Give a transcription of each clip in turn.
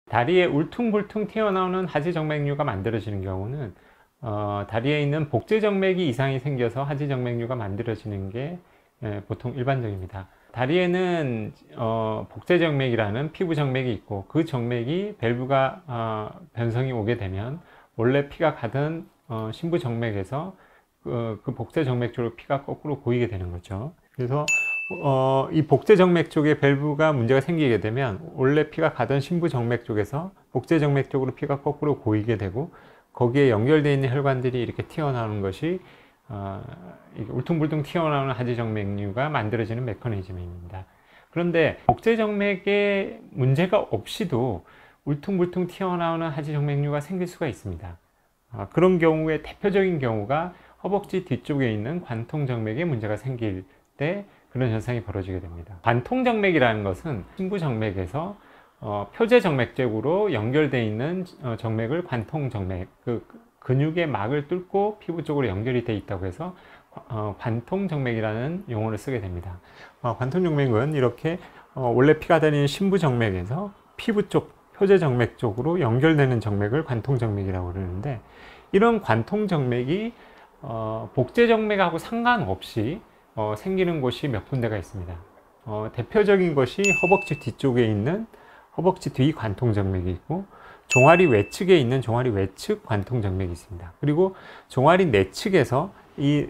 다리에 울퉁불퉁 튀어나오는 하지정맥류가 만들어지는 경우는 다리에 있는 복제정맥이 이상이 생겨서 하지정맥류가 만들어지는 게 보통 일반적입니다. 다리에는 복제정맥이라는 피부정맥이 있고, 그 정맥이 밸브가 변성이 오게 되면 원래 피가 가던 심부정맥에서 그 복제정맥 쪽으로 피가 거꾸로 고이게 되는 거죠. 그래서 이 복제정맥 쪽에 밸브가 문제가 생기게 되면 원래 피가 가던 심부정맥 쪽에서 복제정맥 쪽으로 피가 거꾸로 고이게 되고, 거기에 연결되어 있는 혈관들이 이렇게 튀어나오는 것이 울퉁불퉁 튀어나오는 하지정맥류가 만들어지는 메커니즘입니다. 그런데 복제정맥에 문제가 없이도 울퉁불퉁 튀어나오는 하지정맥류가 생길 수가 있습니다. 그런 경우에 대표적인 경우가 허벅지 뒤쪽에 있는 관통정맥에 문제가 생길 때 그런 현상이 벌어지게 됩니다. 관통정맥이라는 것은 심부정맥에서 표제정맥 쪽으로 연결되어 있는 정맥을 관통정맥, 그 근육의 막을 뚫고 피부 쪽으로 연결이 되어 있다고 해서 관통정맥이라는 용어를 쓰게 됩니다. 관통정맥은 이렇게 원래 피가 다니는 심부정맥에서 피부 쪽 표제정맥 쪽으로 연결되는 정맥을 관통정맥이라고 그러는데, 이런 관통정맥이 복제정맥하고 상관없이 생기는 곳이 몇 군데가 있습니다. 대표적인 것이 허벅지 뒤쪽에 있는 허벅지 뒤 관통정맥이 있고, 종아리 외측에 있는 종아리 외측 관통정맥이 있습니다. 그리고 종아리 내측에서 이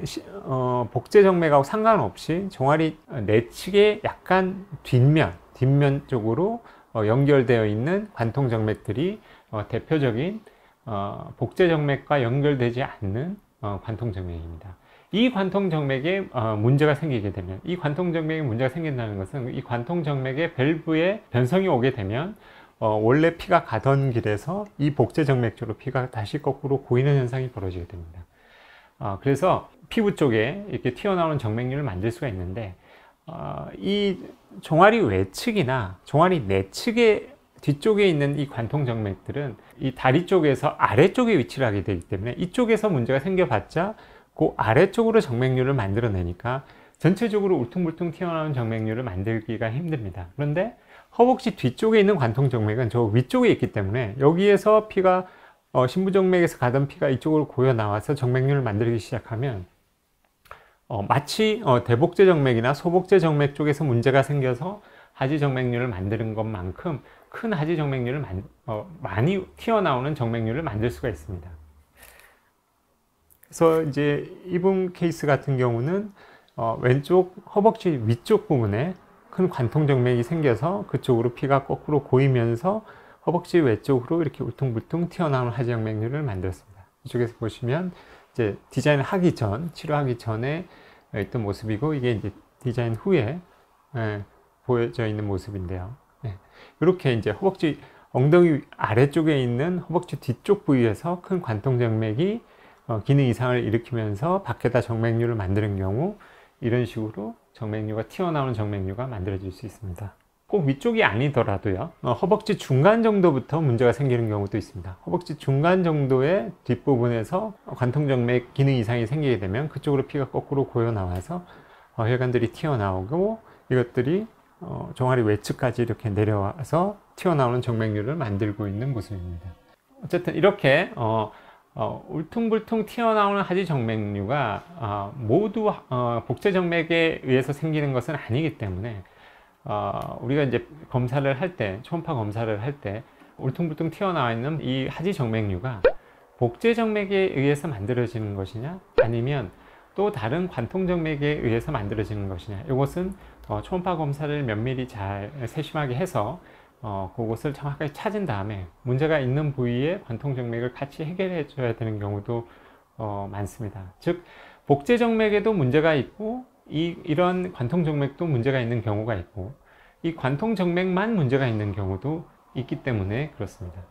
복제정맥하고 상관없이 종아리 내측의 약간 뒷면 쪽으로 연결되어 있는 관통정맥들이 대표적인 복제정맥과 연결되지 않는 관통정맥입니다. 이 관통정맥에 문제가 생기게 되면, 이 관통정맥에 문제가 생긴다는 것은 이 관통정맥의 밸브에 변성이 오게 되면 원래 피가 가던 길에서 이 복제정맥 쪽으로 피가 다시 거꾸로 고이는 현상이 벌어지게 됩니다. 그래서 피부 쪽에 이렇게 튀어나오는 정맥류를 만들 수가 있는데, 이 종아리 외측이나 종아리 내측의 뒤쪽에 있는 이 관통정맥들은 이 다리 쪽에서 아래쪽에 위치를 하게 되기 때문에 이쪽에서 문제가 생겨봤자 그 아래쪽으로 정맥류를 만들어내니까 전체적으로 울퉁불퉁 튀어나오는 정맥류를 만들기가 힘듭니다. 그런데 허벅지 뒤쪽에 있는 관통정맥은 저 위쪽에 있기 때문에 여기에서 피가 심부정맥에서 가던 피가 이쪽으로 고여 나와서 정맥류를 만들기 시작하면 마치 대복제정맥이나 소복제정맥 쪽에서 문제가 생겨서 하지정맥류를 만드는 것만큼 큰 하지정맥류를 많이 튀어나오는 정맥류를 만들 수가 있습니다. 그래서 이제 이분 케이스 같은 경우는 왼쪽 허벅지 위쪽 부분에 큰 관통정맥이 생겨서 그쪽으로 피가 거꾸로 고이면서 허벅지 외쪽으로 이렇게 울퉁불퉁 튀어나오는 하지정맥류를 만들었습니다. 이쪽에서 보시면 이제 디자인 하기 전, 치료하기 전에 있던 모습이고, 이게 이제 디자인 후에 보여져 있는 모습인데요. 이렇게 이제 허벅지 엉덩이 아래쪽에 있는 허벅지 뒤쪽 부위에서 큰 관통정맥이 기능 이상을 일으키면서 밖에다 정맥류를 만드는 경우, 이런 식으로 정맥류가 튀어나오는 정맥류가 만들어질 수 있습니다. 꼭 위쪽이 아니더라도요, 허벅지 중간 정도부터 문제가 생기는 경우도 있습니다. 허벅지 중간 정도의 뒷부분에서 관통정맥 기능 이상이 생기게 되면 그쪽으로 피가 거꾸로 고여 나와서 혈관들이 튀어나오고, 이것들이 종아리 외측까지 이렇게 내려와서 튀어나오는 정맥류를 만들고 있는 모습입니다. 어쨌든 이렇게 울퉁불퉁 튀어나오는 하지정맥류가 모두 복제정맥에 의해서 생기는 것은 아니기 때문에 우리가 이제 검사를 할 때, 초음파 검사를 할 때 울퉁불퉁 튀어나와 있는 이 하지정맥류가 복제정맥에 의해서 만들어지는 것이냐, 아니면 또 다른 관통정맥에 의해서 만들어지는 것이냐, 이것은 초음파 검사를 면밀히 잘 세심하게 해서 그것을 정확하게 찾은 다음에 문제가 있는 부위에 관통정맥을 같이 해결해 줘야 되는 경우도 많습니다. 즉, 복제정맥에도 문제가 있고 이런 관통정맥도 문제가 있는 경우가 있고, 이 관통정맥만 문제가 있는 경우도 있기 때문에 그렇습니다.